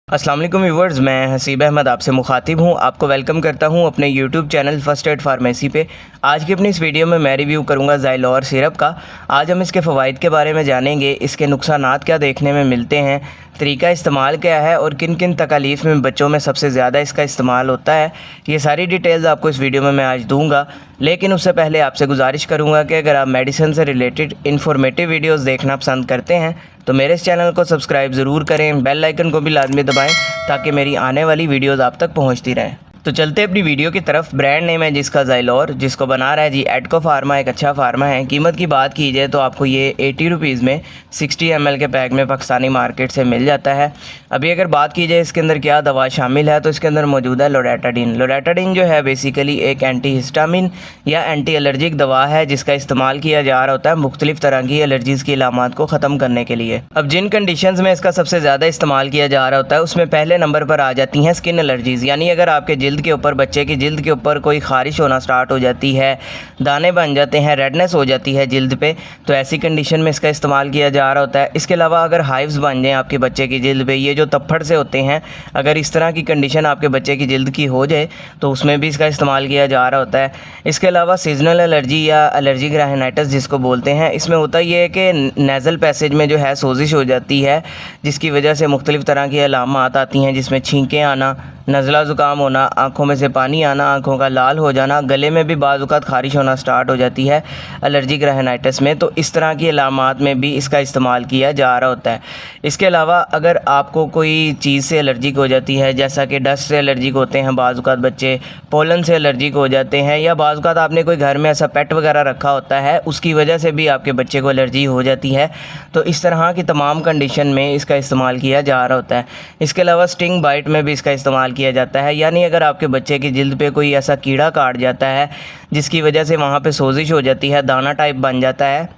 अस्सलाम वालेकुम व्यूवर्स, मैं हसीब अहमद आपसे मुखातिब हूँ। आपको वेलकम करता हूँ अपने YouTube channel first aid pharmacy पे। आज की अपनी इस वीडियो में मैं रिव्यू करूँगा ज़ाइलोर सिरप का। आज हम इसके फ़वाइद के बारे में जानेंगे, इसके नुकसानात क्या देखने में मिलते हैं, तरीका इस्तेमाल क्या है और किन किन तकालीफ में बच्चों में सबसे ज़्यादा इसका इस्तेमाल होता है। ये सारी डिटेल्स आपको इस वीडियो में मैं आज दूँगा। लेकिन उससे पहले आपसे गुजारिश करूँगा कि अगर आप मेडिसिन से रिलेटेड इन्फॉर्मेटिव वीडियोस देखना पसंद करते हैं तो मेरे इस चैनल को सब्सक्राइब ज़रूर करें, बेल आइकन को भी लाजमी दबाएं ताकि मेरी आने वाली वीडियोस आप तक पहुंचती रहें। तो चलते अपनी वीडियो की तरफ। ब्रांड नेम है जिसका ज़ाइलोर, जिसको बना रहा है जी एडको फार्मा, एक अच्छा फार्मा है। कीमत की बात की जाए तो आपको ये 80 रुपीज़ में 60 ml के पैक में पाकिस्तानी मार्केट से मिल जाता है। अभी अगर बात की जाए इसके अंदर क्या दवा शामिल है तो इसके अंदर मौजूद है लोरेटाडीन। लोरेटाडीन जो है बेसिकली एक एंटी हिस्टामिन या एंटी एलर्जिक दवा है जिसका इस्तेमाल किया जा रहा होता है मुख्तलिफ तरह की एलर्जीज़ की अलामात को ख़त्म करने के लिए। अब जिन कंडीशंस में इसका सबसे ज़्यादा इस्तेमाल किया जा रहा होता है उसमें पहले नंबर पर आ जाती हैं स्किन एलर्जीज़, यानी अगर आपके जिल्द के ऊपर, बच्चे की जिल्द के ऊपर कोई ख़ारिश होना स्टार्ट हो जाती है, दाने बन जाते हैं, रेडनेस हो जाती है जिल्द पे, तो ऐसी कंडीशन में इसका इस्तेमाल किया जा रहा होता है। इसके अलावा अगर हाइव्स बन जाएँ आपके बच्चे की जिल्द पे, ये जो तप्पड़ से होते हैं, अगर इस तरह की कंडीशन आपके बच्चे की जिल्द की हो जाए तो उसमें भी इसका इस्तेमाल किया जा रहा होता है। इसके अलावा सीजनल एलर्जी या एलर्जिक राइनाइटिस जिसको बोलते हैं, इसमें होता ये है कि नेज़ल पैसेज में जो है सोजिश हो जाती है जिसकी वजह से मुख्तलिफ तरह की अलामात आती हैं जिसमें छींकें आना, नज़ला ज़ुकाम होना, आँखों में से पानी आना, आँखों का लाल हो जाना, गले में भी बाज़ औक़ात ख़ारिश होना स्टार्ट हो जाती है एलर्जिक राइनाइटिस में। तो इस तरह की अलामात में भी इसका इस्तेमाल किया जा रहा होता है। इसके अलावा अगर आपको कोई चीज़ से एलर्जिक हो जाती है, जैसा कि डस्ट से एलर्जिक होते हैं बाज़ औक़ात बच्चे, पोलन से एलर्जिक हो जाते हैं, या बाज़ औक़ात आपने कोई घर में ऐसा पेट वगैरह रखा होता है उसकी वजह से भी आपके बच्चे को एलर्जी हो जाती है, तो इस तरह की तमाम कंडीशन में इसका इस्तेमाल किया जा रहा होता है। इसके अलावा स्टिंग बाइट में भी इसका इस्तेमाल किया जाता है, यानी अगर आपके बच्चे की जिल्द पे कोई ऐसा कीड़ा काट जाता है जिसकी वजह से वहाँ पे सोजिश हो जाती है, दाना टाइप बन जाता है,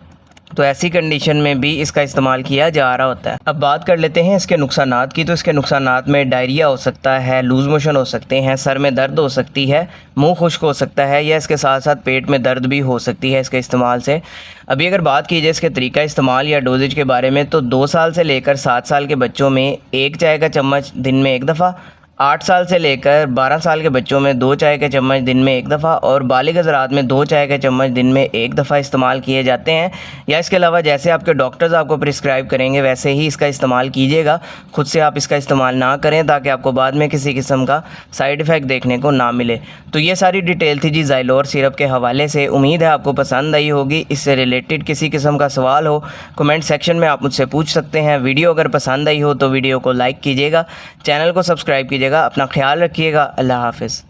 तो ऐसी कंडीशन में भी इसका इस्तेमाल किया जा रहा होता है। अब बात कर लेते हैं इसके नुकसानात की। तो इसके नुकसानात में डायरिया हो सकता है, लूज़ मोशन हो सकते हैं, सर में दर्द हो सकती है, मुंह खुश्क हो सकता है, या इसके साथ साथ पेट में दर्द भी हो सकती है इसके इस्तेमाल से। अभी अगर बात की जाए इसके तरीका इस्तेमाल या डोजेज के बारे में तो 2 साल से लेकर 7 साल के बच्चों में 1 चाय का चम्मच दिन में 1 दफ़ा, 8 साल से लेकर 12 साल के बच्चों में 2 चाय के चम्मच दिन में 1 दफ़ा, और बालिग हज़रात में 2 चाय के चम्मच दिन में 1 दफ़ा इस्तेमाल किए जाते हैं। या इसके अलावा जैसे आपके डॉक्टर्स आपको प्रिस्क्राइब करेंगे वैसे ही इसका इस्तेमाल कीजिएगा। खुद से आप इसका इस्तेमाल ना करें ताकि आपको बाद में किसी किस्म का साइड इफ़ेक्ट देखने को ना मिले। तो ये सारी डिटेल थी जी ज़ाइलोर सिरप के हवाले से। उम्मीद है आपको पसंद आई होगी। इससे रिलेटेड किसी किस्म का सवाल हो कमेंट सेक्शन में आप मुझसे पूछ सकते हैं। वीडियो अगर पसंद आई हो तो वीडियो को लाइक कीजिएगा, चैनल को सब्सक्राइब कीजिएगा। अपना ख्याल रखिएगा। अल्लाह हाफ़िज़।